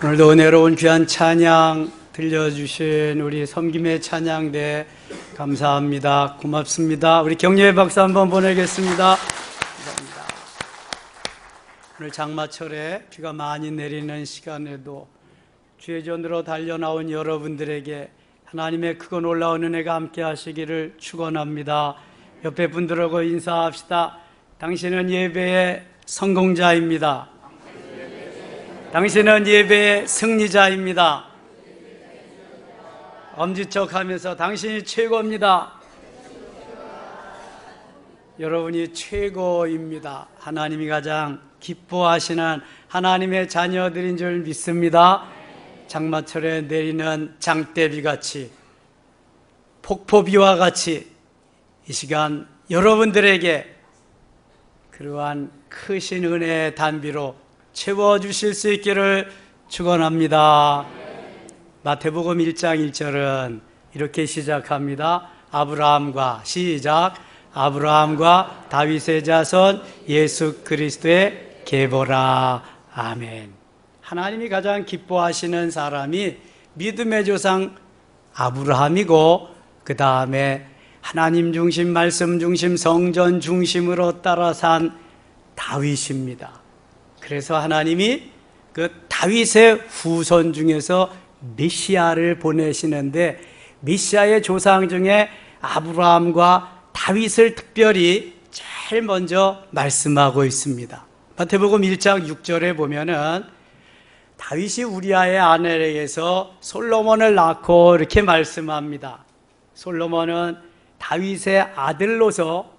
오늘도 은혜로운 귀한 찬양 들려주신 우리 섬김의 찬양대 감사합니다. 고맙습니다. 우리 격려의 박수 한번 보내겠습니다. 감사합니다. 오늘 장마철에 비가 많이 내리는 시간에도 주의 전으로 달려나온 여러분들에게 하나님의 크고 놀라운 은혜가 함께 하시기를 축원합니다. 옆에 분들하고 인사합시다. 당신은 예배의 성공자입니다. 당신은 예배의 승리자입니다. 엄지척 하면서 당신이 최고입니다. 여러분이 최고입니다. 하나님이 가장 기뻐하시는 하나님의 자녀들인 줄 믿습니다. 장마철에 내리는 장대비같이, 폭포비와 같이 이 시간 여러분들에게 그러한 크신 은혜의 단비로 채워주실 수 있기를 축원합니다. 마태복음 1장 1절은 이렇게 시작합니다. 아브라함과 시작. 아브라함과 다윗의 자손 예수 그리스도의 계보라. 아멘. 하나님이 가장 기뻐하시는 사람이 믿음의 조상 아브라함이고, 그 다음에 하나님 중심, 말씀 중심, 성전 중심으로 따라 산 다윗입니다. 그래서 하나님이 그 다윗의 후손 중에서 메시아를 보내시는데, 메시아의 조상 중에 아브라함과 다윗을 특별히 제일 먼저 말씀하고 있습니다. 마태복음 1장 6절에 보면은 다윗이 우리아의 아내에게서 솔로몬을 낳고 이렇게 말씀합니다. 솔로몬은 다윗의 아들로서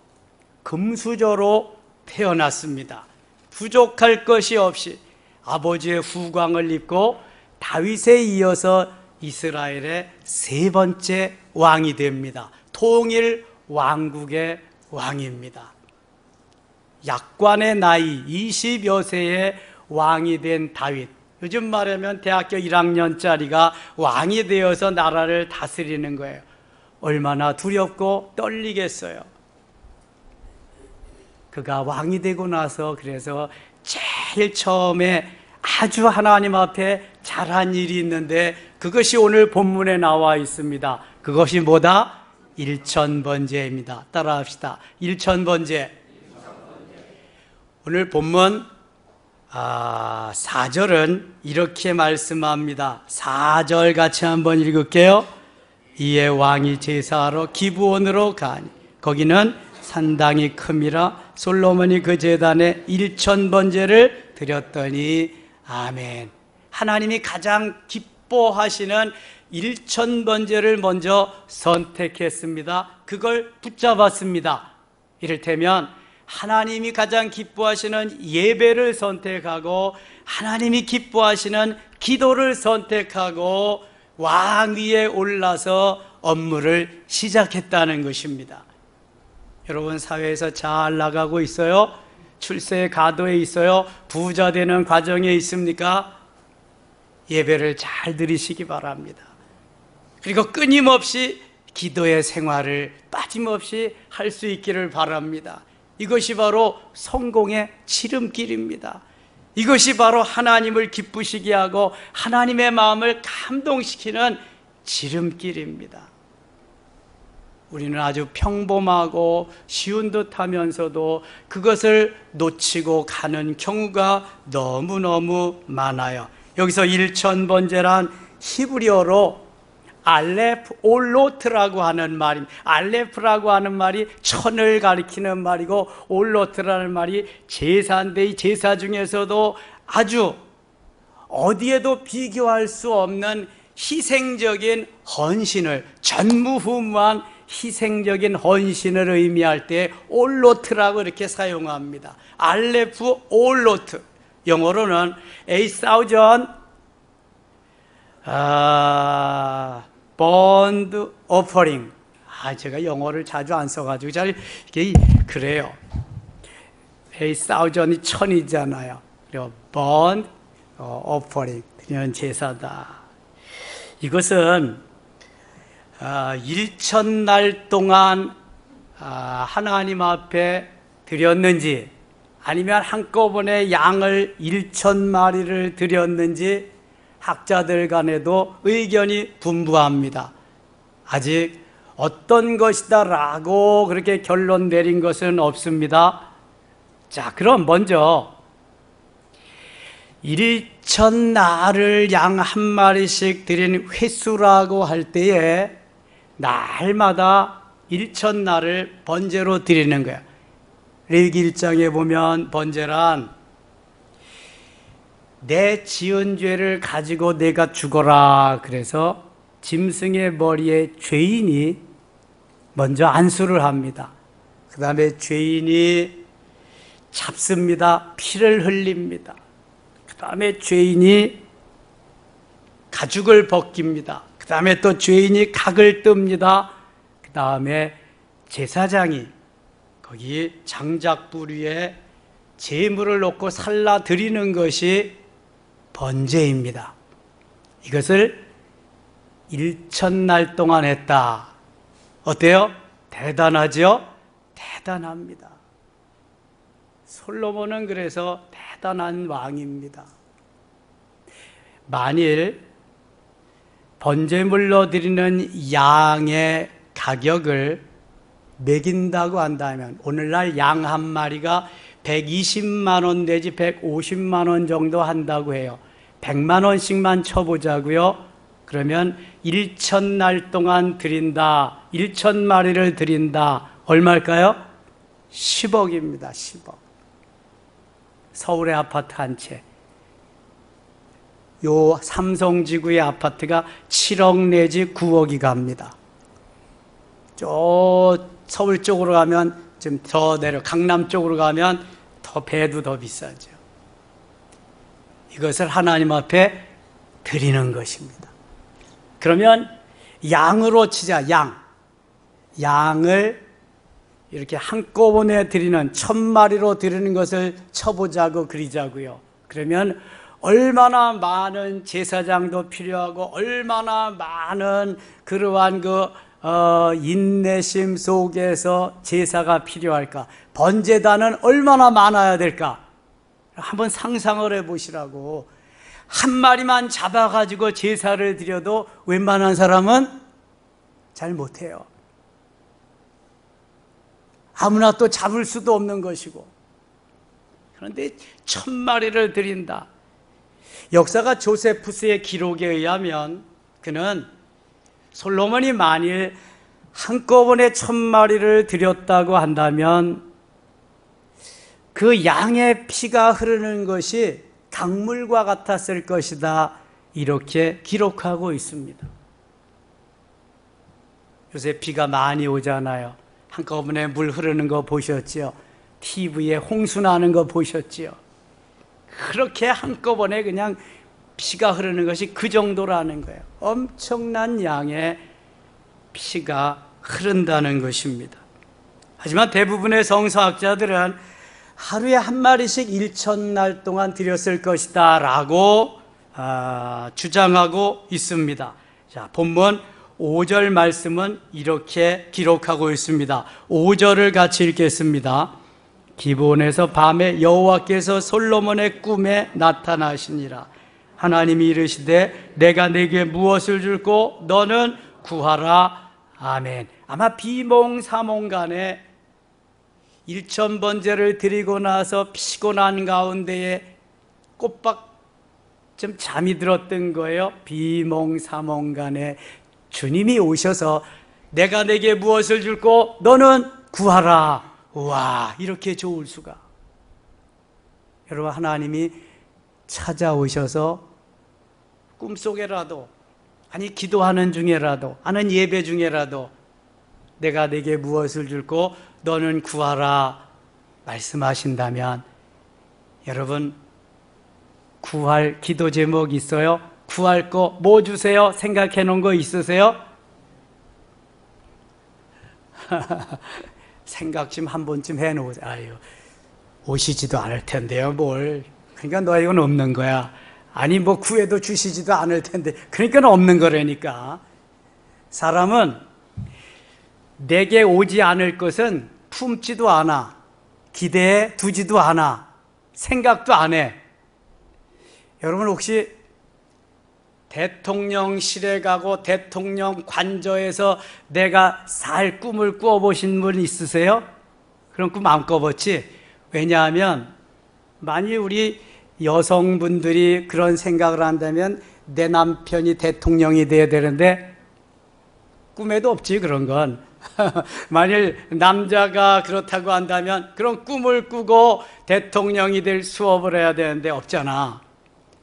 금수저로 태어났습니다. 부족할 것이 없이 아버지의 후광을 입고 다윗에 이어서 이스라엘의 세 번째 왕이 됩니다. 통일 왕국의 왕입니다. 약관의 나이 20여 세의 왕이 된 다윗, 요즘 말하면 대학교 1학년짜리가 왕이 되어서 나라를 다스리는 거예요. 얼마나 두렵고 떨리겠어요. 그가 왕이 되고 나서 그래서 제일 처음에 아주 하나님 앞에 잘한 일이 있는데, 그것이 오늘 본문에 나와 있습니다. 그것이 뭐다? 일천번제입니다. 따라합시다. 일천번제. 오늘 본문 4절은 이렇게 말씀합니다. 4절 같이 한번 읽을게요. 이에 왕이 제사하러 기브온으로 가니 거기는 산당이 큼이라 솔로몬이 그 제단에 1000번제를 드렸더니 아멘. 하나님이 가장 기뻐하시는 1000번제를 먼저 선택했습니다. 그걸 붙잡았습니다. 이를테면 하나님이 가장 기뻐하시는 예배를 선택하고, 하나님이 기뻐하시는 기도를 선택하고 왕 위에 올라서 업무를 시작했다는 것입니다. 여러분, 사회에서 잘 나가고 있어요? 출세의 가도에 있어요? 부자 되는 과정에 있습니까? 예배를 잘 드리시기 바랍니다. 그리고 끊임없이 기도의 생활을 빠짐없이 할 수 있기를 바랍니다. 이것이 바로 성공의 지름길입니다. 이것이 바로 하나님을 기쁘시게 하고 하나님의 마음을 감동시키는 지름길입니다. 우리는 아주 평범하고 쉬운 듯 하면서도 그것을 놓치고 가는 경우가 너무너무 많아요. 여기서 1000번제란 히브리어로 알레프 올로트라고 하는 말입니다. 알레프라고 하는 말이 천을 가리키는 말이고, 올로트라는 말이 제사인데, 이 제사 중에서도 아주 어디에도 비교할 수 없는 희생적인 헌신을, 전무후무한 희생적인 헌신을 의미할 때 올로트라고 이렇게 사용합니다. 알레프 올로트. 영어로는 A thousand burnt offering. 제가 영어를 자주 안 써가지고 잘 이게 그래요. A thousand이 천이잖아요. 그리고 burnt offering, 드리는 제사다. 이것은 1000날 동안 하나님 앞에 드렸는지, 아니면 한꺼번에 양을 1000마리를 드렸는지, 학자들 간에도 의견이 분분합니다. 아직 어떤 것이다 라고 그렇게 결론 내린 것은 없습니다. 자, 그럼 먼저 1,000날을 양 한 마리씩 드린 횟수라고 할 때에 날마다 1,000날을 번제로 드리는 거예요. 레위기 1장에 보면 번제란 내 지은 죄를 가지고 내가 죽어라. 그래서 짐승의 머리에 죄인이 먼저 안수를 합니다. 그 다음에 죄인이 잡습니다. 피를 흘립니다. 그 다음에 죄인이 가죽을 벗깁니다. 그 다음에 또 죄인이 각을 뜹니다. 그 다음에 제사장이 거기 장작불 위에 제물을 놓고 살라 드리는 것이 번제입니다. 이것을 1,000날 동안 했다. 어때요? 대단하죠? 대단합니다. 솔로몬은 그래서 대단한 왕입니다. 만일 번제물로 드리는 양의 가격을 매긴다고 한다면 오늘날 양 한 마리가 120만 원 내지 150만 원 정도 한다고 해요. 100만 원씩만 쳐보자고요. 그러면 1,000날 동안 드린다. 1,000마리를 드린다. 얼마일까요? 10억입니다. 10억. 서울의 아파트 한 채. 요 삼성지구의 아파트가 7억 내지 9억이 갑니다. 저 서울 쪽으로 가면 좀 더 내려 강남 쪽으로 가면 더 배도 더 비싸죠. 이것을 하나님 앞에 드리는 것입니다. 그러면 양으로 치자. 양을 이렇게 한꺼번에 드리는 1,000마리로 드리는 것을 쳐보자고 그리자고요. 그러면 얼마나 많은 제사장도 필요하고 얼마나 많은 그러한 인내심 속에서 제사가 필요할까? 번제단은 얼마나 많아야 될까? 한번 상상을 해보시라고. 한 마리만 잡아가지고 제사를 드려도 웬만한 사람은 잘 못해요. 아무나 또 잡을 수도 없는 것이고. 그런데 1,000마리를 드린다. 역사가 조세푸스의 기록에 의하면 그는 솔로몬이 만일 한꺼번에 1,000마리를 드렸다고 한다면 그 양의 피가 흐르는 것이 강물과 같았을 것이다. 이렇게 기록하고 있습니다. 요새 비가 많이 오잖아요. 한꺼번에 물 흐르는 거 보셨지요? TV에 홍수 나는 거 보셨지요? 그렇게 한꺼번에 그냥 피가 흐르는 것이 그 정도라는 거예요. 엄청난 양의 피가 흐른다는 것입니다. 하지만 대부분의 성서학자들은 하루에 한 마리씩 1,000날 동안 드렸을 것이다 라고 주장하고 있습니다. 자, 본문 5절 말씀은 이렇게 기록하고 있습니다. 5절을 같이 읽겠습니다. 기브온에서 밤에 여호와께서 솔로몬의 꿈에 나타나시니라. 하나님이 이르시되 내가 네게 무엇을 줄고 너는 구하라. 아멘. 아마 비몽사몽간에 1,000번제를 드리고 나서 피곤한 가운데에 꼬박 좀 잠이 들었던 거예요. 비몽사몽간에 주님이 오셔서 내가 네게 무엇을 줄고 너는 구하라. 우와, 이렇게 좋을 수가. 여러분, 하나님이 찾아오셔서 꿈속에라도, 아니 기도하는 중에라도, 하는 예배 중에라도 내가 네게 무엇을 줄고 너는 구하라 말씀하신다면, 여러분 구할 기도 제목 있어요? 구할 거 뭐 주세요? 생각해 놓은 거 있으세요? 생각 좀 한 번쯤 해 놓으세요. 아유, 오시지도 않을 텐데요, 뭘. 그러니까 너희는 없는 거야. 아니, 뭐 구해도 주시지도 않을 텐데. 그러니까 없는 거라니까. 사람은 내게 오지 않을 것은 품지도 않아. 기대에 두지도 않아. 생각도 안 해. 여러분 혹시 대통령실에 가고 대통령 관저에서 내가 살 꿈을 꾸어보신 분 있으세요? 그런 꿈 안 꿔봤지? 왜냐하면 만일 우리 여성분들이 그런 생각을 한다면 내 남편이 대통령이 돼야 되는데 꿈에도 없지 그런 건. 만일 남자가 그렇다고 한다면 그런 꿈을 꾸고 대통령이 될 수업을 해야 되는데 없잖아.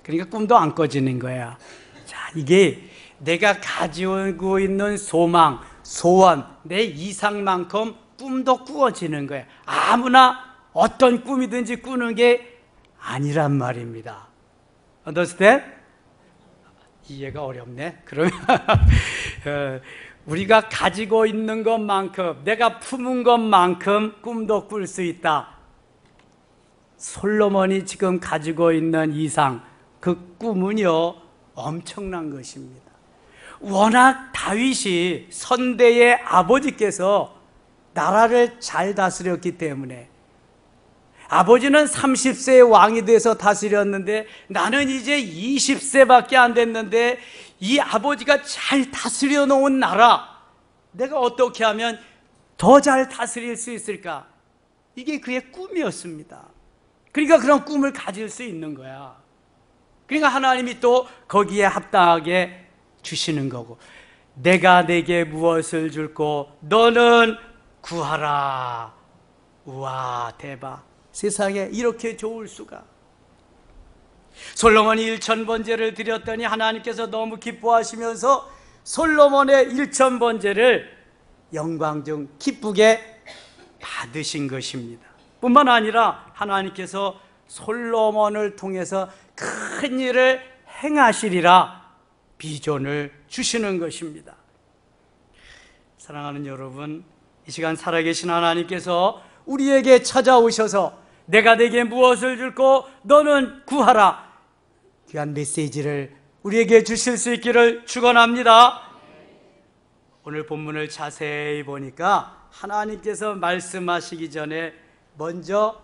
그러니까 꿈도 안 꿔지는 거야. 자, 이게 내가 가지고 있는 소망, 소원, 내 이상만큼 꿈도 꾸어지는 거야. 아무나 어떤 꿈이든지 꾸는 게 아니란 말입니다. Understand? 이해가 어렵네. 그러면 우리가 가지고 있는 것만큼, 내가 품은 것만큼 꿈도 꿀 수 있다. 솔로몬이 지금 가지고 있는 이상, 그 꿈은요 엄청난 것입니다. 워낙 다윗이 선대의 아버지께서 나라를 잘 다스렸기 때문에, 아버지는 30세의 왕이 돼서 다스렸는데 나는 이제 20세밖에 안 됐는데 이 아버지가 잘 다스려 놓은 나라, 내가 어떻게 하면 더 잘 다스릴 수 있을까? 이게 그의 꿈이었습니다. 그러니까 그런 꿈을 가질 수 있는 거야. 그러니까 하나님이 또 거기에 합당하게 주시는 거고, 내가 내게 무엇을 줄고 너는 구하라. 우와, 대박. 세상에 이렇게 좋을 수가. 솔로몬이 1000번제를 드렸더니 하나님께서 너무 기뻐하시면서 솔로몬의 1000번제를 영광 중 기쁘게 받으신 것입니다. 뿐만 아니라 하나님께서 솔로몬을 통해서 큰 일을 행하시리라 비전을 주시는 것입니다. 사랑하는 여러분, 이 시간 살아계신 하나님께서 우리에게 찾아오셔서 내가 내게 무엇을 줄고 너는 구하라, 귀한 메시지를 우리에게 주실 수 있기를 축원합니다. 오늘 본문을 자세히 보니까 하나님께서 말씀하시기 전에 먼저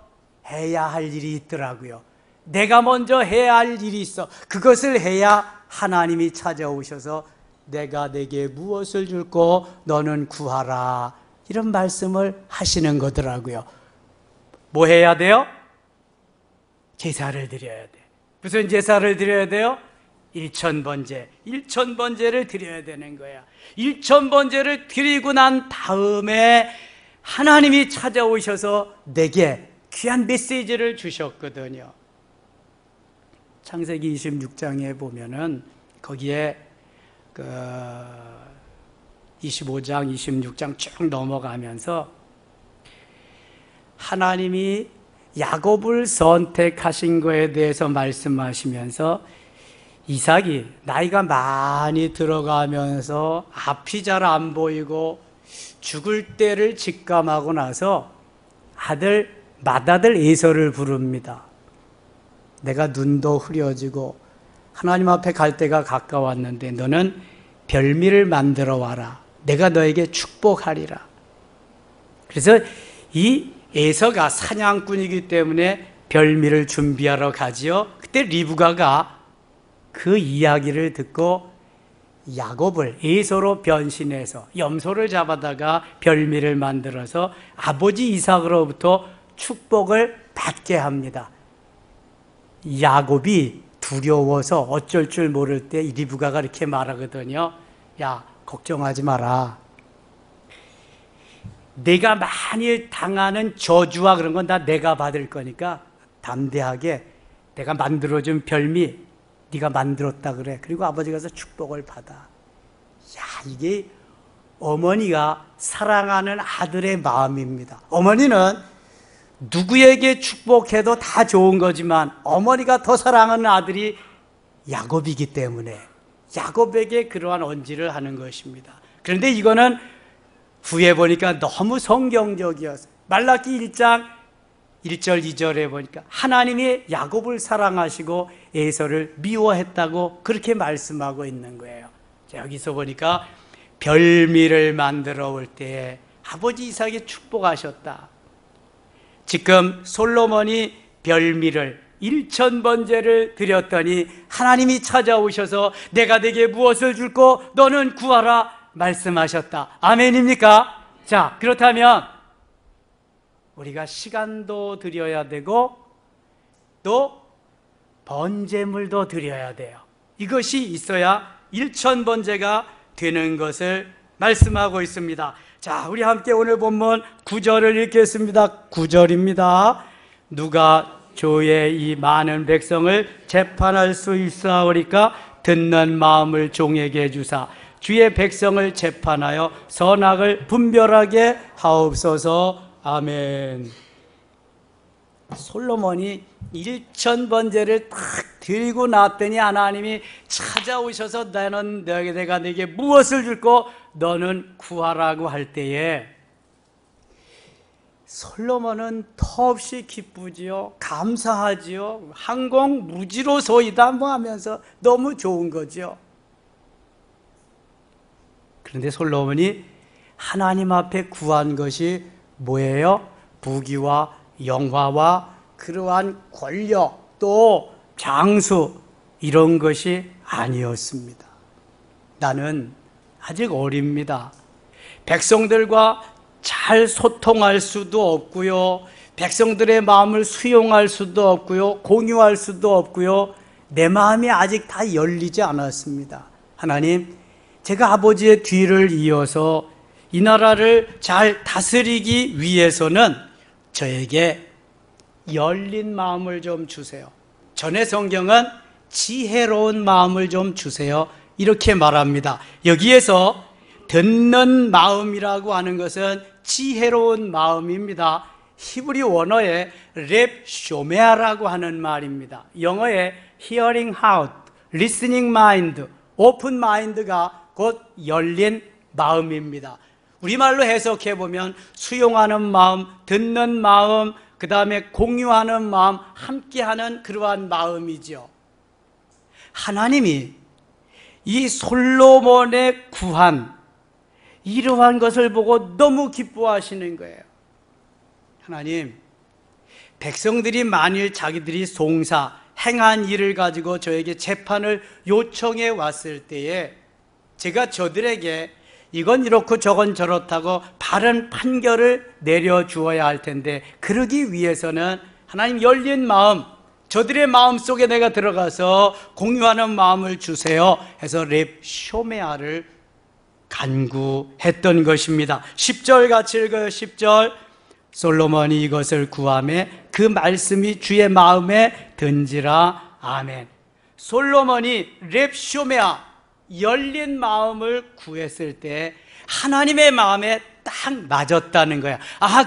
해야 할 일이 있더라고요. 내가 먼저 해야 할 일이 있어. 그것을 해야 하나님이 찾아오셔서 내가 내게 무엇을 줄고 너는 구하라, 이런 말씀을 하시는 거더라고요. 뭐 해야 돼요? 제사를 드려야 돼. 무슨 제사를 드려야 돼요? 1000번제. 1000번제를 드려야 되는 거야. 1000번제를 드리고 난 다음에 하나님이 찾아오셔서 내게 귀한 메시지를 주셨거든요. 창세기 26장에 보면은 거기에 25장, 26장 쭉 넘어가면서 하나님이 야곱을 선택하신 거에 대해서 말씀하시면서 이삭이 나이가 많이 들어가면서 앞이 잘 안 보이고 죽을 때를 직감하고 나서 맏아들 에서를 부릅니다. 내가 눈도 흐려지고 하나님 앞에 갈 때가 가까웠는데 너는 별미를 만들어 와라. 내가 너에게 축복하리라. 그래서 이 에서가 사냥꾼이기 때문에 별미를 준비하러 가지요. 그때 리브가가 그 이야기를 듣고 야곱을 에서로 변신해서 염소를 잡아다가 별미를 만들어서 아버지 이삭으로부터 축복을 받게 합니다. 야곱이 두려워서 어쩔 줄 모를 때 리브가가 이렇게 말하거든요. 야, 걱정하지 마라. 내가 만일 당하는 저주와 그런 건 다 내가 받을 거니까 담대하게 내가 만들어준 별미 네가 만들었다 그래. 그리고 아버지가 가서 축복을 받아. 야, 이게 어머니가 사랑하는 아들의 마음입니다. 어머니는 누구에게 축복해도 다 좋은 거지만 어머니가 더 사랑하는 아들이 야곱이기 때문에 야곱에게 그러한 언지를 하는 것입니다. 그런데 이거는 후에 보니까 너무 성경적이었어요. 말라기 1장 1절 2절에 보니까 하나님이 야곱을 사랑하시고 에서를 미워했다고 그렇게 말씀하고 있는 거예요. 여기서 보니까 별미를 만들어 올 때에 아버지 이삭이 축복하셨다. 지금 솔로몬이 별미를 1000번제를 드렸더니 하나님이 찾아오셔서 내가 네게 무엇을 줄고 너는 구하라 말씀하셨다. 아멘입니까? 자, 그렇다면 우리가 시간도 드려야 되고 또 번제물도 드려야 돼요. 이것이 있어야 1000번제가 되는 것을 말씀하고 있습니다. 자, 우리 함께 오늘 본문 9절을 읽겠습니다. 9절입니다. 누가 주의 이 많은 백성을 재판할 수 있사오리까 듣는 마음을 종에게 주사 주의 백성을 재판하여 선악을 분별하게 하옵소서. 아멘. 솔로몬이 1000번제를 딱 드리고 났더니 하나님이 찾아오셔서 내가 네게 무엇을 줄고 너는 구하라고 할 때에 솔로몬은 터없이 기쁘지요. 감사하지요. 항공 무지로소이다 뭐 하면서 너무 좋은 거죠. 그런데 솔로몬이 하나님 앞에 구한 것이 뭐예요? 부귀와 영화와 그러한 권력 또 장수 이런 것이 아니었습니다. 나는 아직 어립니다. 백성들과 잘 소통할 수도 없고요. 백성들의 마음을 수용할 수도 없고요. 공유할 수도 없고요. 내 마음이 아직 다 열리지 않았습니다. 하나님, 제가 아버지의 뒤를 이어서 이 나라를 잘 다스리기 위해서는 저에게 열린 마음을 좀 주세요. 전의 성경은 지혜로운 마음을 좀 주세요. 이렇게 말합니다. 여기에서 듣는 마음이라고 하는 것은 지혜로운 마음입니다. 히브리 원어에 렙 쇼메아라고 하는 말입니다. 영어에 hearing heart, listening mind, open mind가 곧 열린 마음입니다. 우리말로 해석해 보면 수용하는 마음, 듣는 마음, 그 다음에 공유하는 마음, 함께하는 그러한 마음이죠. 하나님이 이 솔로몬의 구한 이러한 것을 보고 너무 기뻐하시는 거예요. 하나님, 백성들이 만일 자기들이 송사, 행한 일을 가지고 저에게 재판을 요청해 왔을 때에 제가 저들에게 이건 이렇고 저건 저렇다고 바른 판결을 내려주어야 할 텐데 그러기 위해서는 하나님 열린 마음, 저들의 마음 속에 내가 들어가서 공유하는 마음을 주세요 해서 렙 쇼메아를 간구했던 것입니다. 10절 같이 읽어요. 10절. 솔로몬이 이것을 구하매 그 말씀이 주의 마음에 든지라. 아멘. 솔로몬이 렙 쇼메아 열린 마음을 구했을 때 하나님의 마음에 딱 맞았다는 거야.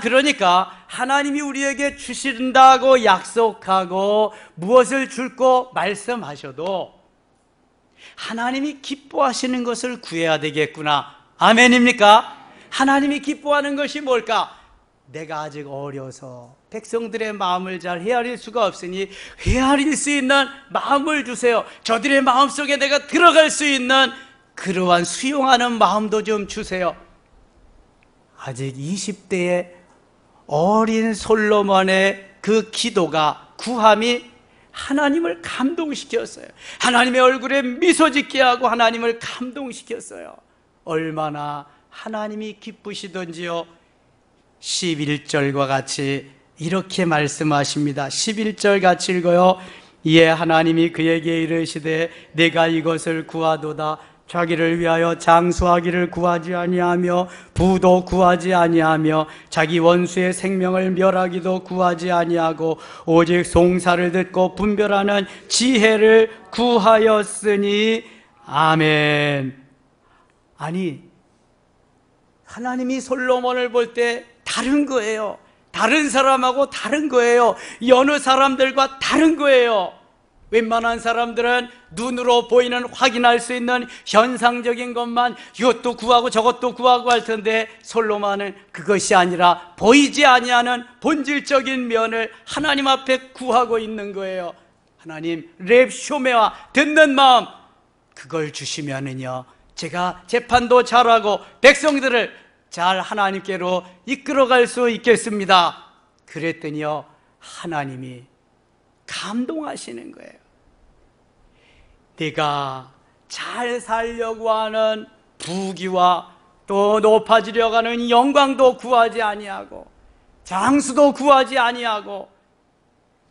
그러니까 하나님이 우리에게 주신다고 약속하고 무엇을 줄고 말씀하셔도 하나님이 기뻐하시는 것을 구해야 되겠구나. 아멘입니까? 하나님이 기뻐하는 것이 뭘까? 내가 아직 어려서 백성들의 마음을 잘 헤아릴 수가 없으니 헤아릴 수 있는 마음을 주세요. 저들의 마음속에 내가 들어갈 수 있는 그러한 수용하는 마음도 좀 주세요. 아직 20대의 어린 솔로몬의 그 기도가, 구함이 하나님을 감동시켰어요. 하나님의 얼굴에 미소 짓게 하고 하나님을 감동시켰어요. 얼마나 하나님이 기쁘시던지요. 11절과 같이 이렇게 말씀하십니다. 11절 같이 읽어요. 이에 하나님이 그에게 이르시되 내가 이것을 구하도다. 자기를 위하여 장수하기를 구하지 아니하며 부도 구하지 아니하며 자기 원수의 생명을 멸하기도 구하지 아니하고 오직 송사를 듣고 분별하는 지혜를 구하였으니. 아멘. 아니, 하나님이 솔로몬을 볼 때 다른 거예요. 다른 사람하고 다른 거예요. 여느 사람들과 다른 거예요. 웬만한 사람들은 눈으로 보이는 확인할 수 있는 현상적인 것만 이것도 구하고 저것도 구하고 할 텐데 솔로몬은 그것이 아니라 보이지 아니하는 본질적인 면을 하나님 앞에 구하고 있는 거예요. 하나님, 렙 쇼메와 듣는 마음 그걸 주시면은요 제가 재판도 잘하고 백성들을 잘 하나님께로 이끌어갈 수 있겠습니다. 그랬더니요 하나님이 감동하시는 거예요. 내가 잘 살려고 하는 부귀와 또 높아지려고 하는 영광도 구하지 아니하고 장수도 구하지 아니하고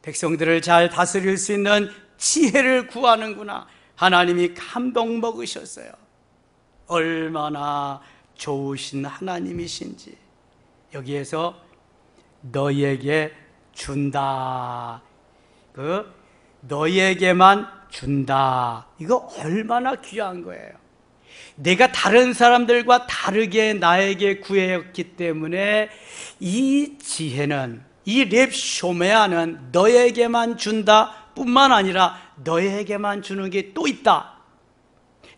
백성들을 잘 다스릴 수 있는 지혜를 구하는구나. 하나님이 감동 먹으셨어요. 얼마나 좋으신 하나님이신지. 여기에서 너희에게 준다. 너희에게만 준다. 이거 얼마나 귀한 거예요. 내가 다른 사람들과 다르게 나에게 구했기 때문에 이 지혜는, 이 렙쇼메아는 너에게만 준다 뿐만 아니라 너에게만 주는 게 또 있다.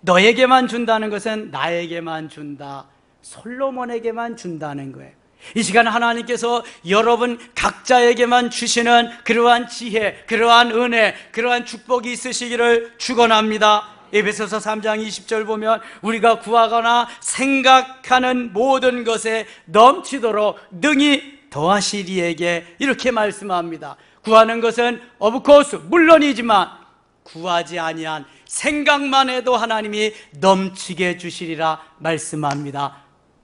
너에게만 준다는 것은 나에게만 준다, 솔로몬에게만 준다는 거예요. 이 시간 하나님께서 여러분 각자에게만 주시는 그러한 지혜, 그러한 은혜, 그러한 축복이 있으시기를 축원합니다. 에베소서 3장 20절 보면 우리가 구하거나 생각하는 모든 것에 넘치도록 능히 더하시리에게 이렇게 말씀합니다. 구하는 것은 of course 물론이지만 구하지 아니한 생각만 해도 하나님이 넘치게 주시리라 말씀합니다.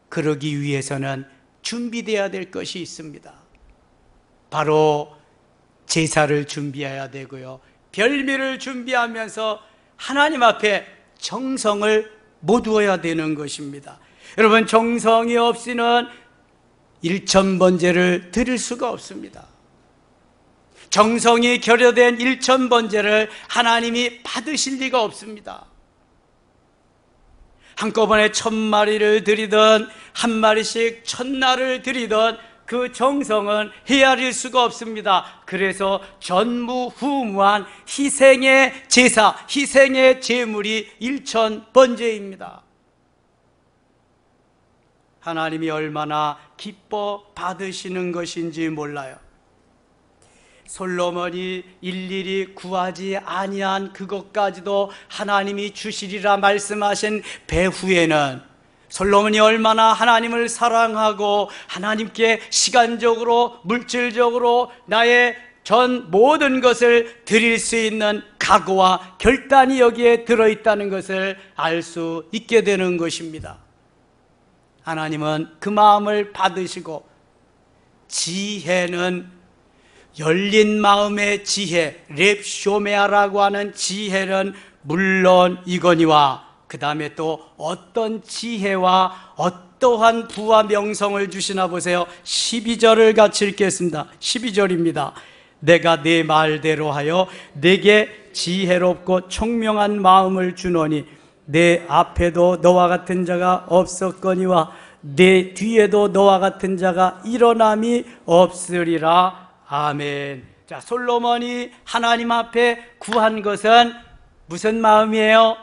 그러기 위해서는 준비되어야 될 것이 있습니다. 바로 제사를 준비해야 되고요, 별미를 준비하면서 하나님 앞에 정성을 모두어야 되는 것입니다. 여러분, 정성이 없이는 일천번제를 드릴 수가 없습니다. 정성이 결여된 일천번제를 하나님이 받으실 리가 없습니다. 한꺼번에 1000마리를 드리든 한 마리씩 1000날을 드리든 그 정성은 헤아릴 수가 없습니다. 그래서 전무후무한 희생의 제사, 희생의 제물이 일천번제입니다. 하나님이 얼마나 기뻐 받으시는 것인지 몰라요. 솔로몬이 일일이 구하지 아니한 그것까지도 하나님이 주시리라 말씀하신 배후에는 솔로몬이 얼마나 하나님을 사랑하고 하나님께 시간적으로 물질적으로 나의 전 모든 것을 드릴 수 있는 각오와 결단이 여기에 들어있다는 것을 알 수 있게 되는 것입니다. 하나님은 그 마음을 받으시고, 지혜는 열린 마음의 지혜, 렙쇼메아라고 하는 지혜는 물론 이거니와 그 다음에 또 어떤 지혜와 어떠한 부와 명성을 주시나 보세요. 12절을 같이 읽겠습니다. 12절입니다. 내가 네 말대로 하여 내게 지혜롭고 총명한 마음을 주노니 내 앞에도 너와 같은 자가 없었거니와 내 뒤에도 너와 같은 자가 일어남이 없으리라. 아멘. 자, 솔로몬이 하나님 앞에 구한 것은 무슨 마음이에요?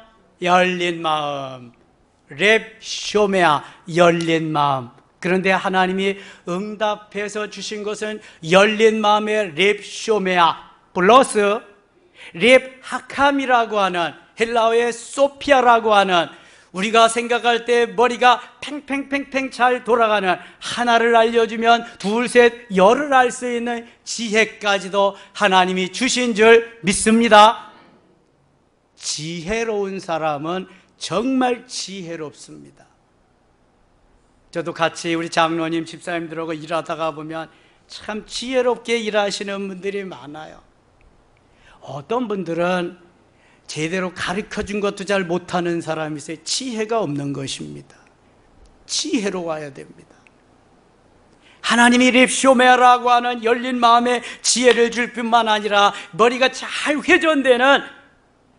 열린 마음. 렙쇼메아, 열린 마음. 그런데 하나님이 응답해서 주신 것은 열린 마음의 렙쇼메아 플러스 렙하캄이라고 하는, 헬라어의 소피아라고 하는, 우리가 생각할 때 머리가 팽팽팽팽 잘 돌아가는, 하나를 알려주면 둘, 셋, 열을 알 수 있는 지혜까지도 하나님이 주신 줄 믿습니다. 지혜로운 사람은 정말 지혜롭습니다. 저도 같이 우리 장로님, 집사님들하고 일하다가 보면 참 지혜롭게 일하시는 분들이 많아요. 어떤 분들은 제대로 가르쳐준 것도 잘 못하는 사람이 있어요. 지혜가 없는 것입니다. 지혜로워야 됩니다. 하나님이 렙쇼메아라고 하는 열린 마음에 지혜를 줄 뿐만 아니라 머리가 잘 회전되는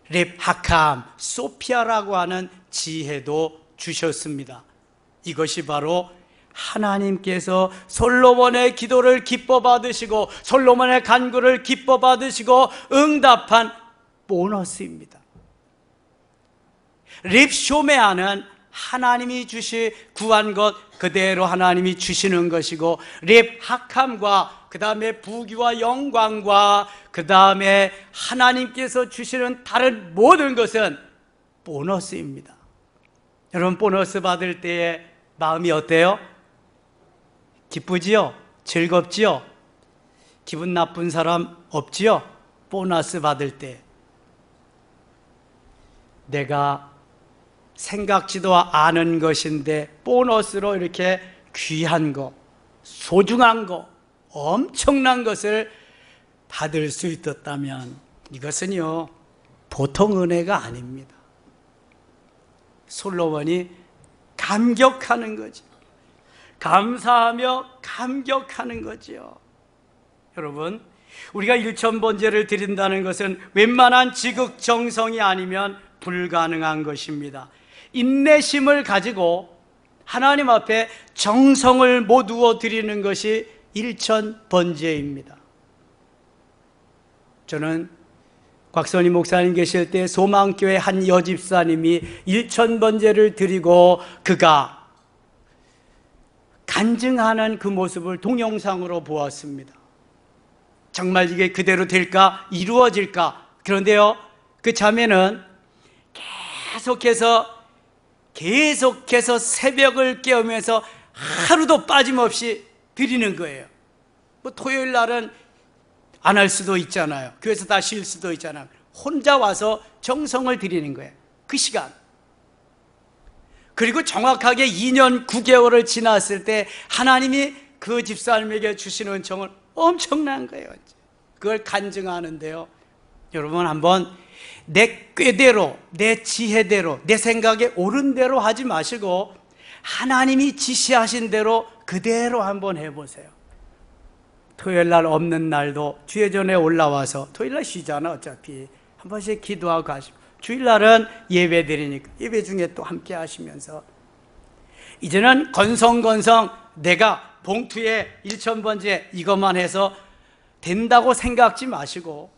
렙하캄, 소피아라고 하는 지혜도 주셨습니다. 이것이 바로 하나님께서 솔로몬의 기도를 기뻐 받으시고 솔로몬의 간구를 기뻐 받으시고 응답한 보너스입니다. 렙쇼메아는 하나님이 구한 것 그대로 하나님이 주시는 것이고, 렙하캄과 그 다음에 부귀와 영광과 그 다음에 하나님께서 주시는 다른 모든 것은 보너스입니다. 여러분, 보너스 받을 때의 마음이 어때요? 기쁘지요? 즐겁지요? 기분 나쁜 사람 없지요? 보너스 받을 때 내가 생각지도 않은 것인데 보너스로 이렇게 귀한 거, 소중한 거, 엄청난 것을 받을 수 있었다면 이것은요 보통 은혜가 아닙니다. 솔로몬이 감격하는 거죠. 감사하며 감격하는 거죠. 여러분, 우리가 일천번제를 드린다는 것은 웬만한 지극정성이 아니면 불가능한 것입니다. 인내심을 가지고 하나님 앞에 정성을 모두어 드리는 것이 일천번제입니다. 저는 곽선희 목사님 계실 때 소망교회 한 여집사님이 일천번제를 드리고 그가 간증하는 그 모습을 동영상으로 보았습니다. 정말 이게 그대로 될까? 이루어질까? 그런데요, 그 자매는 계속해서 새벽을 깨우면서 하루도 빠짐없이 드리는 거예요. 뭐 토요일 날은 안 할 수도 있잖아요. 교회에서 다 쉴 수도 있잖아요. 혼자 와서 정성을 드리는 거예요. 그 시간. 그리고 정확하게 2년 9개월을 지났을 때 하나님이 그 집사님에게 주시는 은총은 엄청난 거예요. 그걸 간증하는데요, 여러분 한번 내 꾀대로, 내 지혜대로, 내 생각에 옳은 대로 하지 마시고 하나님이 지시하신 대로 그대로 한번 해보세요. 토요일 날 없는 날도 주일 전에 올라와서, 토요일 날 쉬잖아 어차피, 한 번씩 기도하고 가시고, 주일 날은 예배 드리니까 예배 중에 또 함께 하시면서, 이제는 건성건성 내가 봉투에 일천번제 이것만 해서 된다고 생각지 마시고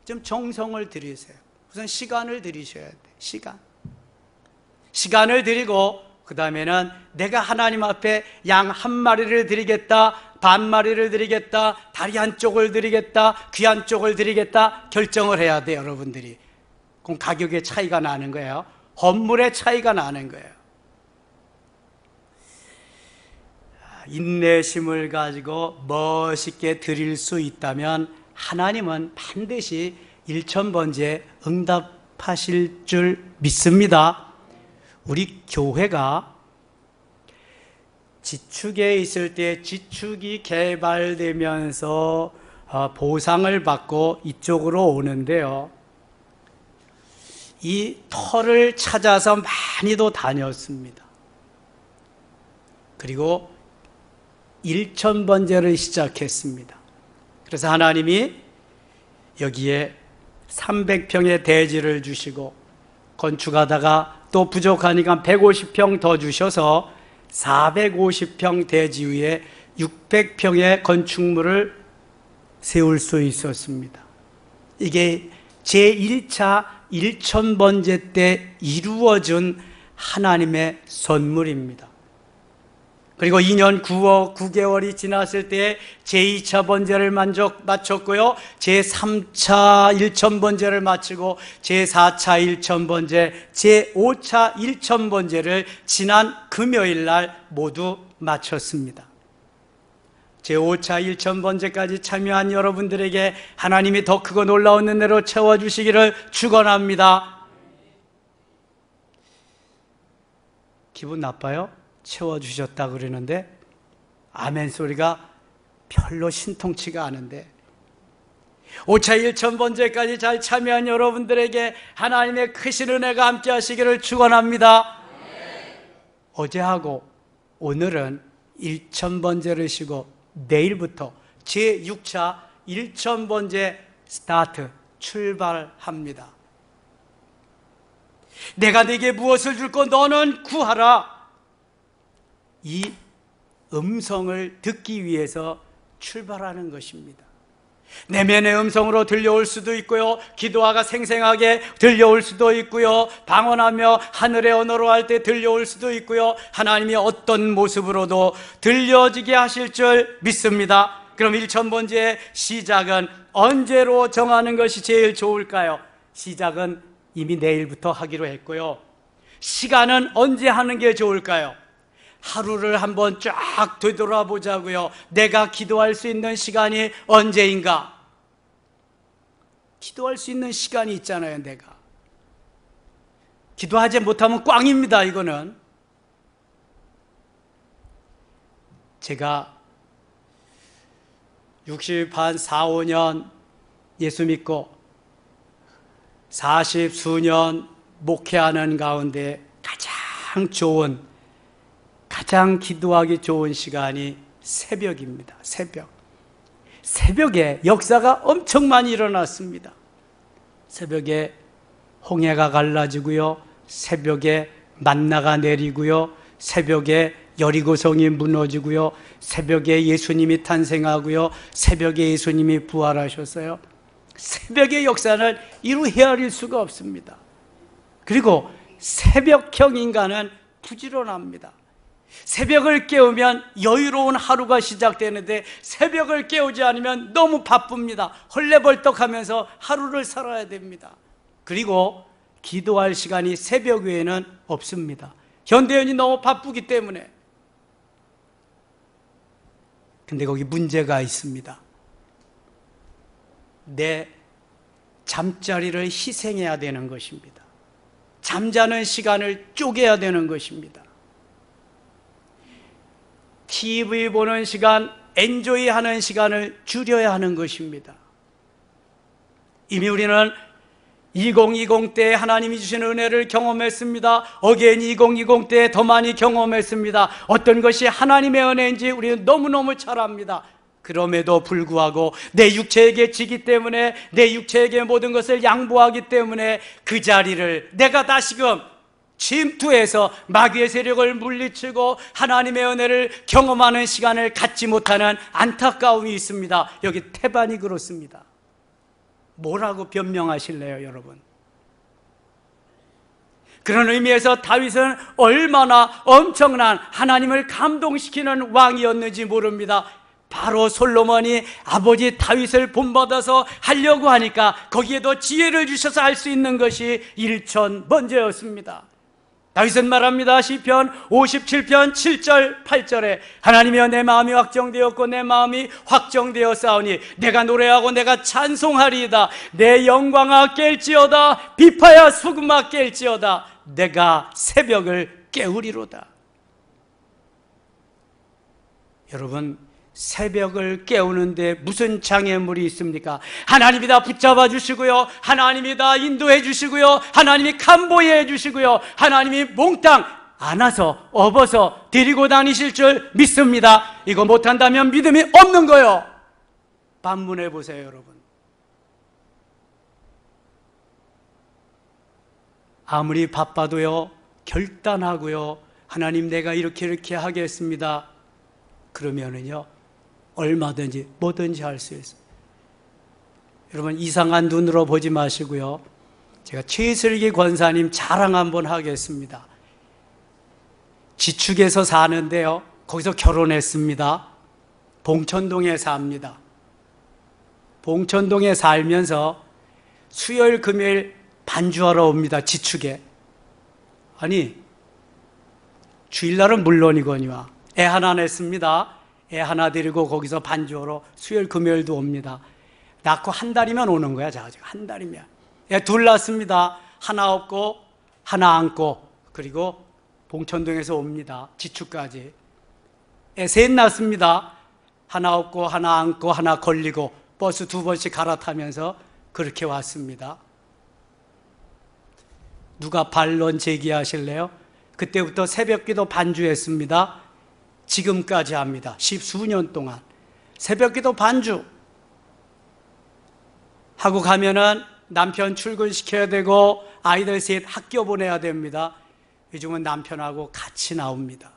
좀 정성을 들이세요. 우선 시간을 들이셔야 돼요. 시간을 드리고 그 다음에는 내가 하나님 앞에 양 한 마리를 드리겠다, 반 마리를 드리겠다, 다리 한쪽을 드리겠다, 귀 한쪽을 드리겠다 결정을 해야 돼요. 여러분들이. 그럼 가격의 차이가 나는 거예요. 헌물의 차이가 나는 거예요. 인내심을 가지고 멋있게 드릴 수 있다면 하나님은 반드시 일천번제 응답하실 줄 믿습니다. 우리 교회가 지축에 있을 때 지축이 개발되면서 보상을 받고 이쪽으로 오는데요, 이 터를 찾아서 많이도 다녔습니다. 그리고 일천번제를 시작했습니다. 그래서 하나님이 여기에 300평의 대지를 주시고 건축하다가 또 부족하니까 150평 더 주셔서 450평 대지 위에 600평의 건축물을 세울 수 있었습니다. 이게 제1차 일천번제 때 이루어진 하나님의 선물입니다. 그리고 2년 9개월이 지났을 때 제2차 번제를 마쳤고요, 제3차 일천번제를 마치고 제4차 일천번제, 제5차 일천번제를 지난 금요일 날 모두 마쳤습니다. 제5차 일천번제까지 참여한 여러분들에게 하나님이 더 크고 놀라운 은혜로 채워주시기를 축원합니다. 기분 나빠요? 채워주셨다 그러는데 아멘 소리가 별로 신통치가 않은데, 5차 일천번제까지 잘 참여한 여러분들에게 하나님의 크신 은혜가 함께 하시기를 축원합니다. 어제하고 오늘은 일천번제를 쉬고 내일부터 제6차 일천번제 스타트, 출발합니다. 내가 네게 무엇을 줄고 너는 구하라, 이 음성을 듣기 위해서 출발하는 것입니다. 내면의 음성으로 들려올 수도 있고요, 기도화가 생생하게 들려올 수도 있고요, 방언하며 하늘의 언어로 할 때 들려올 수도 있고요, 하나님이 어떤 모습으로도 들려지게 하실 줄 믿습니다. 그럼 일천번제의 시작은 언제로 정하는 것이 제일 좋을까요? 시작은 이미 내일부터 하기로 했고요, 시간은 언제 하는 게 좋을까요? 하루를 한번 쫙 되돌아보자고요. 내가 기도할 수 있는 시간이 언제인가? 기도할 수 있는 시간이 있잖아요. 내가 기도하지 못하면 꽝입니다. 이거는 제가 60한 4, 5년 예수 믿고 40 수년 목회하는 가운데 가장 좋은, 가장 기도하기 좋은 시간이 새벽입니다. 새벽에 역사가 엄청 많이 일어났습니다. 새벽에 홍해가 갈라지고요, 새벽에 만나가 내리고요, 새벽에 여리고성이 무너지고요, 새벽에 예수님이 탄생하고요, 새벽에 예수님이 부활하셨어요. 새벽의 역사는 이루 헤아릴 수가 없습니다. 그리고 새벽형 인간은 부지런합니다. 새벽을 깨우면 여유로운 하루가 시작되는데 새벽을 깨우지 않으면 너무 바쁩니다. 헐레벌떡하면서 하루를 살아야 됩니다. 그리고 기도할 시간이 새벽 외에는 없습니다. 현대인이 너무 바쁘기 때문에. 근데 거기 문제가 있습니다. 내 잠자리를 희생해야 되는 것입니다. 잠자는 시간을 쪼개야 되는 것입니다. TV 보는 시간, 엔조이 하는 시간을 줄여야 하는 것입니다. 이미 우리는 2020 때 하나님이 주신 은혜를 경험했습니다. 어게인 2020 때 더 많이 경험했습니다. 어떤 것이 하나님의 은혜인지 우리는 너무너무 잘 압니다. 그럼에도 불구하고 내 육체에게 지기 때문에, 내 육체에게 모든 것을 양보하기 때문에 그 자리를 내가 다시금 침투해서 마귀의 세력을 물리치고 하나님의 은혜를 경험하는 시간을 갖지 못하는 안타까움이 있습니다. 여기 태반이 그렇습니다. 뭐라고 변명하실래요, 여러분? 그런 의미에서 다윗은 얼마나 엄청난 하나님을 감동시키는 왕이었는지 모릅니다. 바로 솔로몬이 아버지 다윗을 본받아서 하려고 하니까 거기에도 지혜를 주셔서 할 수 있는 것이 일천번제였습니다. 다윗은 말합니다. 시편 57편 7절 8절에 하나님이여 내 마음이 확정되었고 내 마음이 확정되었사오니 내가 노래하고 내가 찬송하리이다. 내 영광아 깰지어다. 비파야 수금아 깰지어다. 내가 새벽을 깨우리로다. 여러분, 새벽을 깨우는데 무슨 장애물이 있습니까? 하나님이 다 붙잡아 주시고요, 하나님이 다 인도해 주시고요, 하나님이 감보해 주시고요, 하나님이 몽땅 안아서 업어서 데리고 다니실 줄 믿습니다. 이거 못한다면 믿음이 없는 거예요. 반문해 보세요, 여러분. 아무리 바빠도요, 결단하고요, 하나님 내가 이렇게 하겠습니다. 그러면은요, 얼마든지 뭐든지 할 수 있어요. 여러분, 이상한 눈으로 보지 마시고요, 제가 최슬기 권사님 자랑 한번 하겠습니다. 지축에서 사는데요, 거기서 결혼했습니다. 봉천동에 삽니다. 봉천동에 살면서 수요일 금요일 반주하러 옵니다. 지축에. 아니, 주일날은 물론이거니와 애 하나 냈습니다. 애 하나 데리고 거기서 반주하러 수요일 금요일도 옵니다. 낳고 한 달이면 오는 거야. 자, 한 달이면. 애 둘 낳습니다. 하나 업고 하나 안고, 그리고 봉천동에서 옵니다. 지축까지. 애 셋 낳습니다. 하나 업고 하나 안고 하나 걸리고 버스 2번씩 갈아타면서 그렇게 왔습니다. 누가 반론 제기하실래요? 그때부터 새벽기도 반주했습니다. 지금까지 합니다. 10수년 동안 새벽기도 반주 하고 가면은 남편 출근시켜야 되고 아이들 셋 학교 보내야 됩니다. 요즘은 남편하고 같이 나옵니다.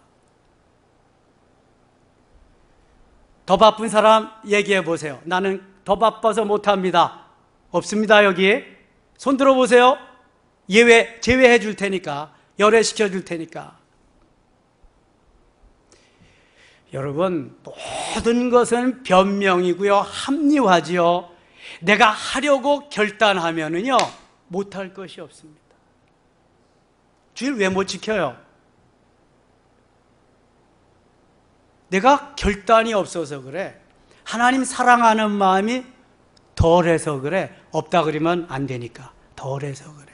더 바쁜 사람 얘기해 보세요. 나는 더 바빠서 못합니다. 없습니다. 여기 손 들어보세요. 제외해 줄 테니까, 열애시켜 줄 테니까. 여러분, 모든 것은 변명이고요, 합리화지요. 내가 하려고 결단하면은요, 못할 것이 없습니다. 주일 왜 못 지켜요? 내가 결단이 없어서 그래. 하나님 사랑하는 마음이 덜해서 그래. 없다 그러면 안 되니까. 덜해서 그래.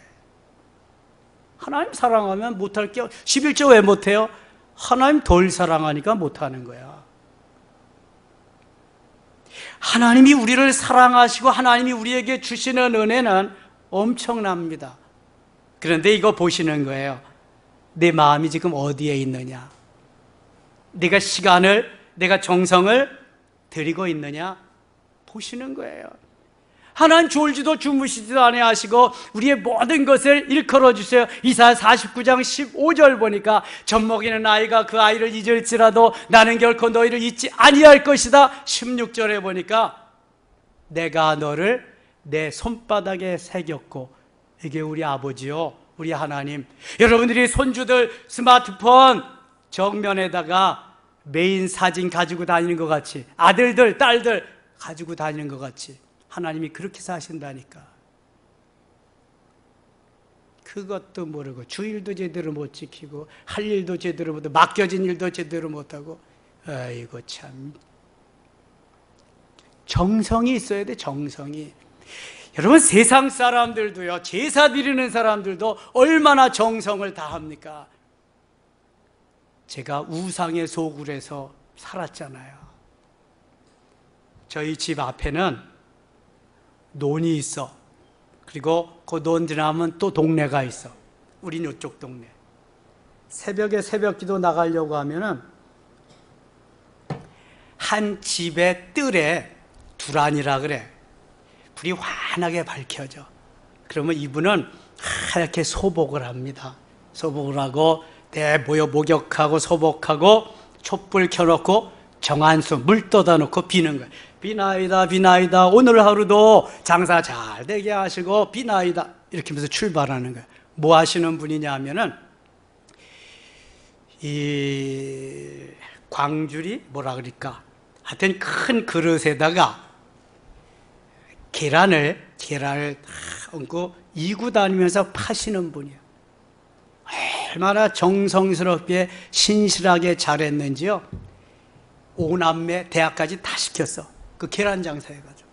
하나님 사랑하면 못할 게 11조 왜 못해요? 하나님 덜 사랑하니까 못하는 거야. 하나님이 우리를 사랑하시고 하나님이 우리에게 주시는 은혜는 엄청납니다. 그런데 이거 보시는 거예요. 내 마음이 지금 어디에 있느냐? 내가 시간을, 내가 정성을 들이고 있느냐? 보시는 거예요. 하나님 졸지도 주무시지도 아니하시고 우리의 모든 것을 일컬어 주세요. 이사야 49장 15절 보니까 젖먹이는 아이가 그 아이를 잊을지라도 나는 결코 너희를 잊지 아니할 것이다. 16절에 보니까 내가 너를 내 손바닥에 새겼고, 이게 우리 아버지요, 우리 하나님. 여러분들이 손주들 스마트폰 정면에다가 메인 사진 가지고 다니는 것 같이, 아들들 딸들 가지고 다니는 것 같이 하나님이 그렇게 사신다니까. 그것도 모르고 주일도 제대로 못 지키고 할 일도 제대로 못하고 맡겨진 일도 제대로 못하고. 아이고 참, 정성이 있어야 돼. 정성이. 여러분, 세상 사람들도요, 제사 드리는 사람들도 얼마나 정성을 다합니까? 제가 우상의 소굴에서 살았잖아요. 저희 집 앞에는 논이 있어. 그리고 그 논 지나면 또 동네가 있어. 우린 이쪽 동네. 새벽에 새벽기도 나가려고 하면은 한 집의 뜰에 두란이라 그래. 불이 환하게 밝혀져. 그러면 이분은 하얗게 소복을 합니다. 소복을 하고 모여 목욕하고 소복하고 촛불 켜놓고 정한수 물 떠다 놓고 비는 거예요. 비나이다 비나이다 오늘 하루도 장사 잘 되게 하시고 비나이다 이렇게 하면서 출발하는 거예요. 뭐 하시는 분이냐 하면은 이 광주리 뭐라 그럴까, 하여튼 큰 그릇에다가 계란을 얹고 이고 다니면서 파시는 분이에요. 얼마나 정성스럽게 신실하게 잘했는지요. 5남매 대학까지 다 시켰어. 그 계란 장사 해가지고.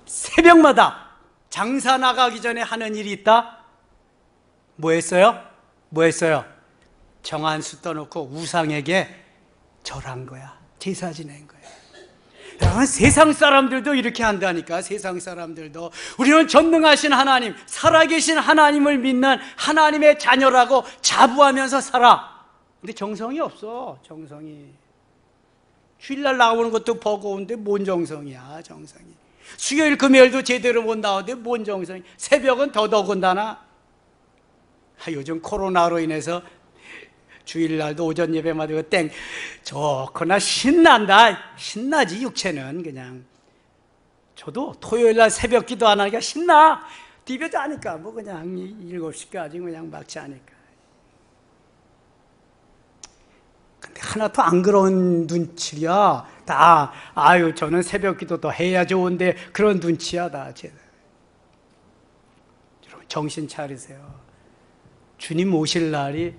새벽마다 장사 나가기 전에 하는 일이 있다? 뭐 했어요? 정한수 떠놓고 우상에게 절한 거야. 제사 지낸 거야. 여러분, 세상 사람들도 이렇게 한다니까. 세상 사람들도. 우리는 전능하신 하나님, 살아계신 하나님을 믿는 하나님의 자녀라고 자부하면서 살아. 근데 정성이 없어. 정성이. 주일날 나오는 것도 버거운데 뭔 정성이야. 정성이. 수요일 금요일도 제대로 못 나오는데 뭔 정성이. 새벽은 더더군다나. 요즘 코로나로 인해서 주일날도 오전 예배만 드리고 땡 좋거나 신난다. 신나지. 육체는 그냥. 저도 토요일날 새벽 기도 안 하니까 신나. 디벼 자니까 뭐 그냥 7시까지 그냥 막 자니까. 근데 하나도 안 그런 눈치야. 다 아유 저는 새벽 기도 더 해야 좋은데 그런 눈치야 다. 여러분, 정신 차리세요. 주님 오실 날이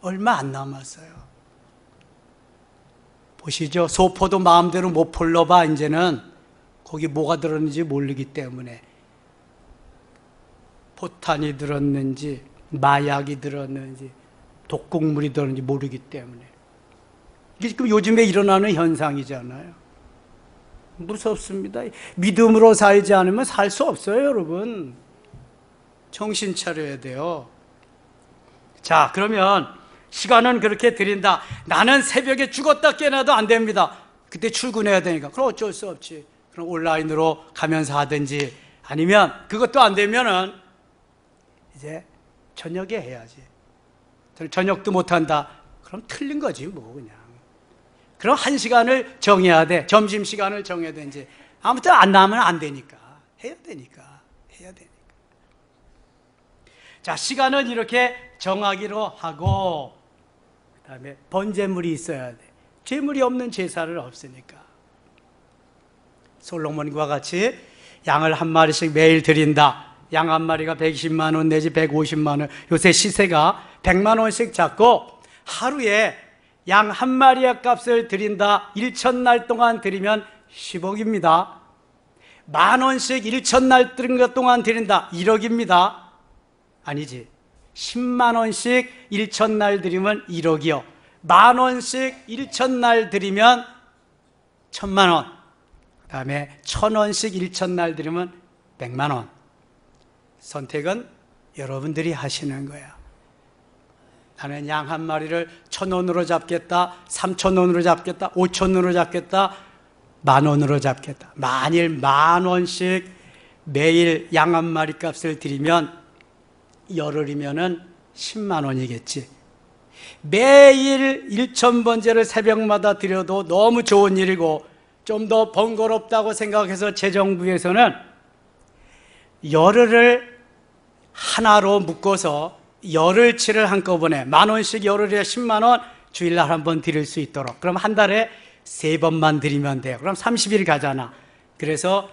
얼마 안 남았어요. 보시죠. 소포도 마음대로 못 풀러봐. 이제는 거기 뭐가 들었는지 모르기 때문에. 포탄이 들었는지 마약이 들었는지 독극물이 들었는지 모르기 때문에. 이게 지금 요즘에 일어나는 현상이잖아요. 무섭습니다. 믿음으로 살지 않으면 살 수 없어요. 여러분, 정신 차려야 돼요. 자, 그러면 시간은 그렇게 드린다. 나는 새벽에 죽었다 깨어나도 안 됩니다. 그때 출근해야 되니까. 그럼 어쩔 수 없지. 그럼 온라인으로 가면서 하든지, 아니면 그것도 안 되면은 이제 저녁에 해야지. 저녁도 못 한다. 그럼 틀린 거지 뭐 그냥. 그럼 1시간을 정해야 돼. 점심시간을 정해야 되는지. 아무튼 안 나면 안 되니까. 해야 되니까. 자, 시간은 이렇게 정하기로 하고, 그 다음에 번제물이 있어야 돼. 제물이 없는 제사를 없으니까. 솔로몬과 같이 양을 한 마리씩 매일 드린다. 양 한 마리가 120만 원 내지 150만 원. 요새 시세가 100만 원씩 잡고 하루에 양 한 마리의 값을 드린다. 1,000날 동안 드리면 10억입니다. 10,000원씩 1,000날 드린 것 동안 드린다. 1억입니다. 아니지. 100,000원씩 1,000날 드리면 1억이요. 10,000원씩 1,000날 드리면 1,000,000원. 그 다음에 1,000원씩 1,000날 드리면 100,000원. 선택은 여러분들이 하시는 거야. 나는 양 한 마리를 1,000원으로 잡겠다, 3,000원으로 잡겠다, 5,000원으로 잡겠다, 10,000원으로 잡겠다. 만일 10,000원씩 매일 양 한 마리 값을 드리면 열흘이면은 100,000원이겠지. 매일 1,000번째를 새벽마다 드려도 너무 좋은 일이고 좀 더 번거롭다고 생각해서 재정부에서는 열흘을 하나로 묶어서 열흘치를 한꺼번에 10,000원씩 열흘에 100,000원 주일날 한 번 드릴 수 있도록. 그럼 한 달에 3번만 드리면 돼요. 그럼 30일 가잖아. 그래서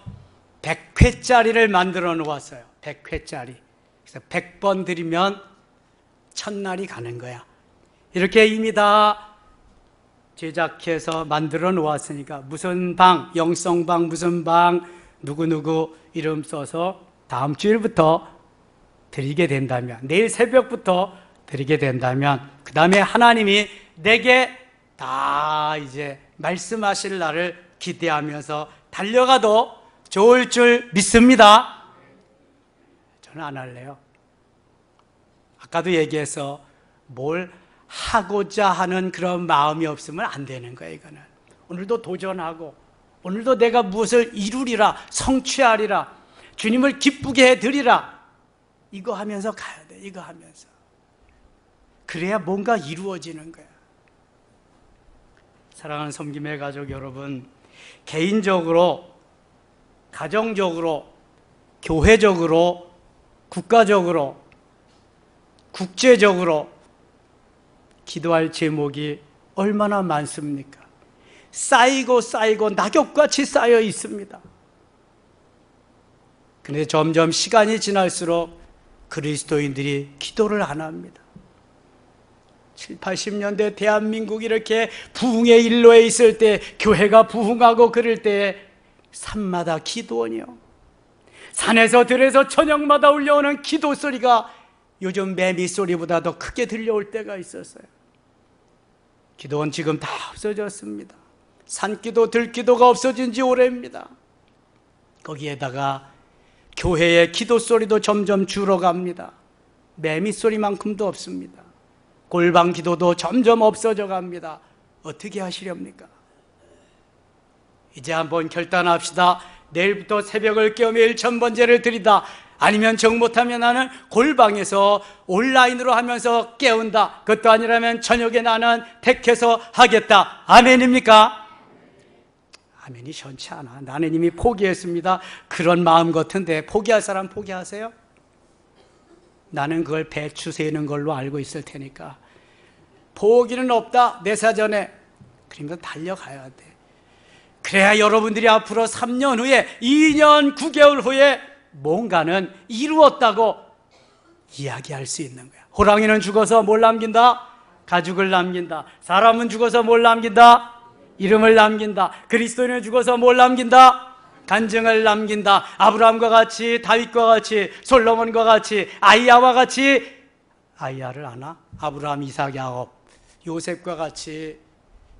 100회짜리를 만들어 놓았어요. 100회짜리. 그래서 100번 드리면 1,000날이 가는 거야. 이렇게 이미 다 제작해서 만들어 놓았으니까 무슨 방, 영성방, 무슨 방, 누구누구 이름 써서 다음 주일부터 드리게 된다면, 내일 새벽부터 드리게 된다면, 그 다음에 하나님이 내게 다 이제 말씀하실 날을 기대하면서 달려가도 좋을 줄 믿습니다. 저는 안 할래요. 아까도 얘기해서 뭘 하고자 하는 그런 마음이 없으면 안 되는 거예요. 이거는 오늘도 도전하고, 오늘도 내가 무엇을 이루리라, 성취하리라, 주님을 기쁘게 해드리라, 이거 하면서 가야 돼. 이거 하면서 그래야 뭔가 이루어지는 거야. 사랑하는 섬김의 가족 여러분, 개인적으로, 가정적으로, 교회적으로, 국가적으로, 국제적으로 기도할 제목이 얼마나 많습니까? 쌓이고 쌓이고 낙엽같이 쌓여 있습니다. 그런데 점점 시간이 지날수록 그리스도인들이 기도를 안 합니다. 7, 80년대 대한민국이 이렇게 부흥의 일로에 있을 때, 교회가 부흥하고 그럴 때 산마다 기도원이요, 산에서 들에서 저녁마다 울려오는 기도 소리가 요즘 매미 소리보다 더 크게 들려올 때가 있었어요. 기도원 지금 다 없어졌습니다. 산기도 들기도가 없어진 지 오래입니다. 거기에다가 교회의 기도 소리도 점점 줄어갑니다. 매미 소리만큼도 없습니다. 골방 기도도 점점 없어져 갑니다. 어떻게 하시렵니까? 이제 한번 결단합시다. 내일부터 새벽을 깨어 매일 1,000번째를 드리다. 아니면 정 못하면 나는 골방에서 온라인으로 하면서 깨운다. 그것도 아니라면 저녁에 나는 택해서 하겠다. 아멘입니까? 아멘이 시원치 않아. 나는 이미 포기했습니다. 그런 마음 같은데 포기할 사람 포기하세요? 나는 그걸 배추 세는 걸로 알고 있을 테니까. 포기는 없다. 내 사전에. 그러면서 달려가야 돼. 그래야 여러분들이 앞으로 3년 후에, 2년 9개월 후에 뭔가는 이루었다고 이야기할 수 있는 거야. 호랑이는 죽어서 뭘 남긴다? 가죽을 남긴다. 사람은 죽어서 뭘 남긴다? 이름을 남긴다. 그리스도인은 죽어서 뭘 남긴다? 간증을 남긴다. 아브라함과 같이, 다윗과 같이, 솔로몬과 같이, 아이야와 같이, 아이야를 아나? 아브라함, 이삭, 야곱, 요셉과 같이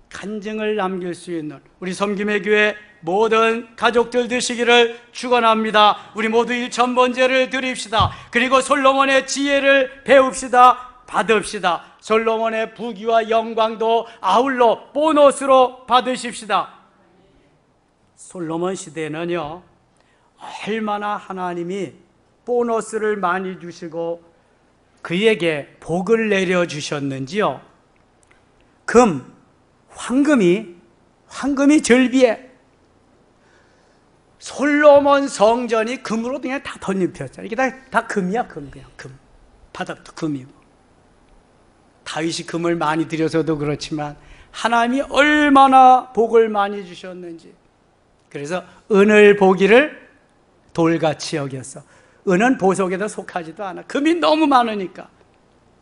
간증을 남길 수 있는 우리 섬김의 교회 모든 가족들 되시기를 축원합니다. 우리 모두 1,000번째를 드립시다. 그리고 솔로몬의 지혜를 배웁시다. 받읍시다. 솔로몬의 부귀와 영광도 아울러 보너스로 받으십시다. 솔로몬 시대는요, 얼마나 하나님이 보너스를 많이 주시고 그에게 복을 내려주셨는지요. 황금이 절비에, 솔로몬 성전이 금으로 그냥 다 덧입혔잖아요. 이게 다 금이야, 금. 그냥 금. 바닥도 금이고. 다윗이 금을 많이 들여서도 그렇지만 하나님이 얼마나 복을 많이 주셨는지. 그래서 은을 보기를 돌같이 여겼어. 은은 보석에도 속하지도 않아. 금이 너무 많으니까.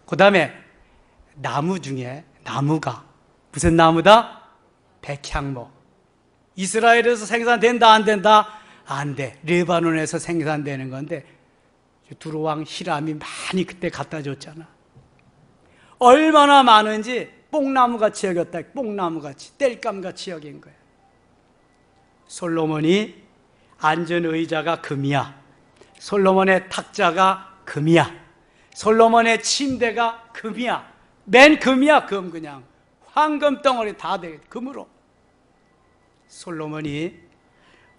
그 다음에 나무 중에 나무가 무슨 나무다? 백향목. 이스라엘에서 생산된다 안 된다? 안 돼. 레바논에서 생산되는 건데 두루왕 히람이 많이 그때 갖다 줬잖아. 얼마나 많은지 뽕나무같이 여겼다. 뽕나무같이, 땔감같이 여긴 거야. 솔로몬이 앉은 의자가 금이야. 솔로몬의 탁자가 금이야. 솔로몬의 침대가 금이야. 맨 금이야. 금. 그냥 황금 덩어리 다 돼. 금으로. 솔로몬이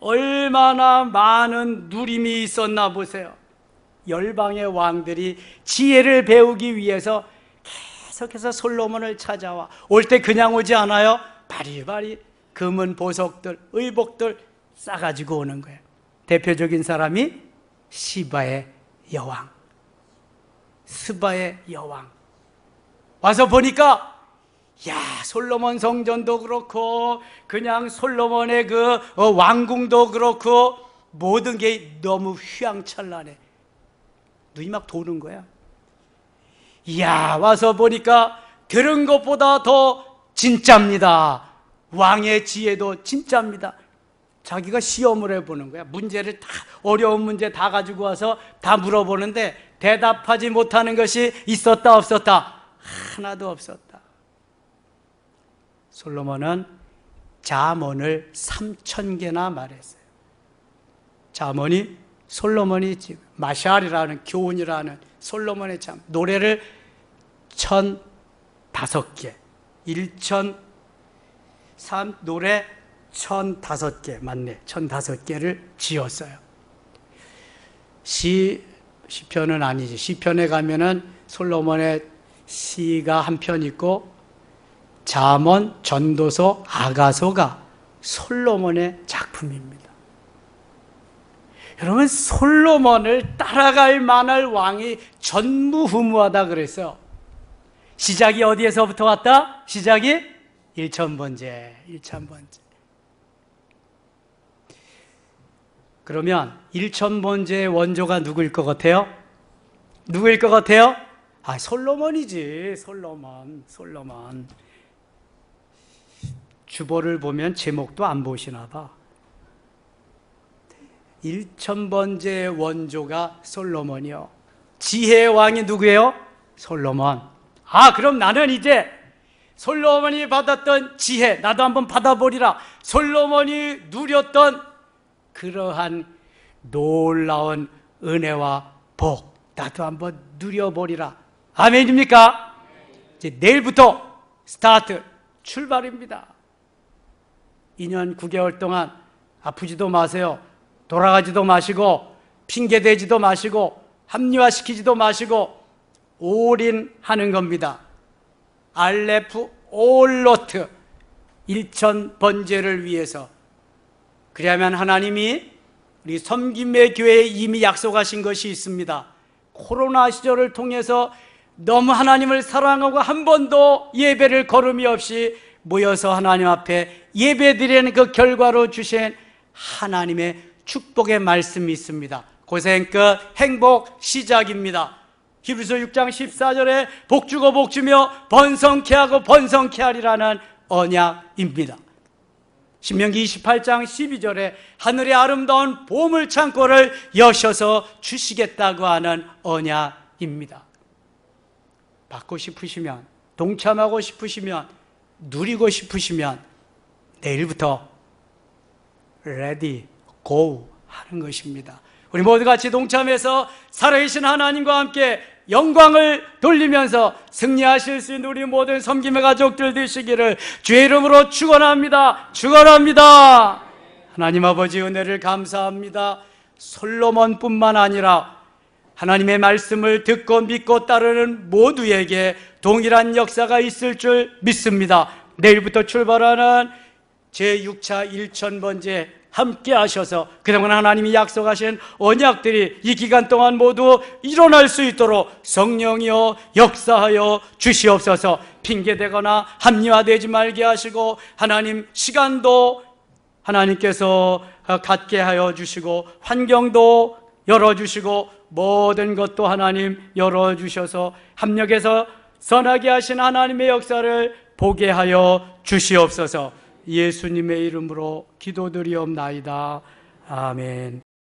얼마나 많은 누림이 있었나 보세요. 열방의 왕들이 지혜를 배우기 위해서 계속해서 솔로몬을 찾아와. 올 때 그냥 오지 않아요. 바리바리 금은 보석들, 의복들 싸가지고 오는 거예요. 대표적인 사람이 시바의 여왕, 스바의 여왕. 와서 보니까 야, 솔로몬 성전도 그렇고 그냥 솔로몬의 그 왕궁도 그렇고 모든 게 너무 휘황찬란해. 눈이 막 도는 거야. 이야, 와서 보니까 들은 것보다 더 진짜입니다. 왕의 지혜도 진짜입니다. 자기가 시험을 해보는 거야. 문제를 다, 어려운 문제 다 가지고 와서 다 물어보는데 대답하지 못하는 것이 있었다 없었다? 하나도 없었다. 솔로몬은 잠언을 3000개나 말했어요. 잠언이 솔로몬이 지금 마샬이라는 교훈이라는 솔로몬의 잠, 노래를 1005개, 노래 1005개, 맞네, 1005개를 지었어요. 시편은 아니지. 시편에 가면은 솔로몬의 시가 한 편 있고 잠언, 전도서, 아가서가 솔로몬의 작품입니다. 여러분, 솔로몬을 따라갈 만할 왕이 전무후무하다 그랬어요. 시작이 어디에서부터 왔다? 시작이 1000번째. 그러면 1000번째의 원조가 누구일 것 같아요? 누구일 것 같아요? 아, 솔로몬이지. 솔로몬. 주보를 보면 제목도 안 보시나 봐. 1000번째의 원조가 솔로몬이요. 지혜의 왕이 누구예요? 솔로몬. 아, 그럼 나는 이제 솔로몬이 받았던 지혜 나도 한번 받아보리라. 솔로몬이 누렸던 그러한 놀라운 은혜와 복 나도 한번 누려보리라. 아멘입니까? 이제 내일부터 스타트, 출발입니다. 2년 9개월 동안 아프지도 마세요. 돌아가지도 마시고 핑계대지도 마시고 합리화시키지도 마시고 올인하는 겁니다. 알레프 올로트 1000번째를 위해서. 그래야만 하나님이 우리 섬김의 교회에 이미 약속하신 것이 있습니다. 코로나 시절을 통해서 너무 하나님을 사랑하고 한 번도 예배를 거름이 없이 모여서 하나님 앞에 예배드리는 그 결과로 주신 하나님의 축복의 말씀이 있습니다. 고생 끝 행복 시작입니다. 히브리서 6장 14절에 복주고 복주며 번성케 하고 번성케 하리라는 언약입니다. 신명기 28장 12절에 하늘의 아름다운 보물 창고를 여셔서 주시겠다고 하는 언약입니다. 받고 싶으시면, 동참하고 싶으시면, 누리고 싶으시면 내일부터 ready, go 하는 것입니다. 우리 모두 같이 동참해서 살아계신 하나님과 함께 영광을 돌리면서 승리하실 수 있는 우리 모든 섬김의 가족들 되시기를 주의 이름으로 축원합니다. 축원합니다. 하나님 아버지 은혜를 감사합니다. 솔로몬뿐만 아니라 하나님의 말씀을 듣고 믿고 따르는 모두에게 동일한 역사가 있을 줄 믿습니다. 내일부터 출발하는 제6차 1000번째 함께 하셔서 그동안 하나님이 약속하신 언약들이 이 기간 동안 모두 일어날 수 있도록 성령이여 역사하여 주시옵소서. 핑계대거나 합리화되지 말게 하시고 하나님 시간도 하나님께서 갖게 하여 주시고 환경도 열어주시고 모든 것도 하나님 열어주셔서 합력해서 선하게 하신 하나님의 역사를 보게 하여 주시옵소서. 예수님의 이름으로 기도드리옵나이다. 아멘.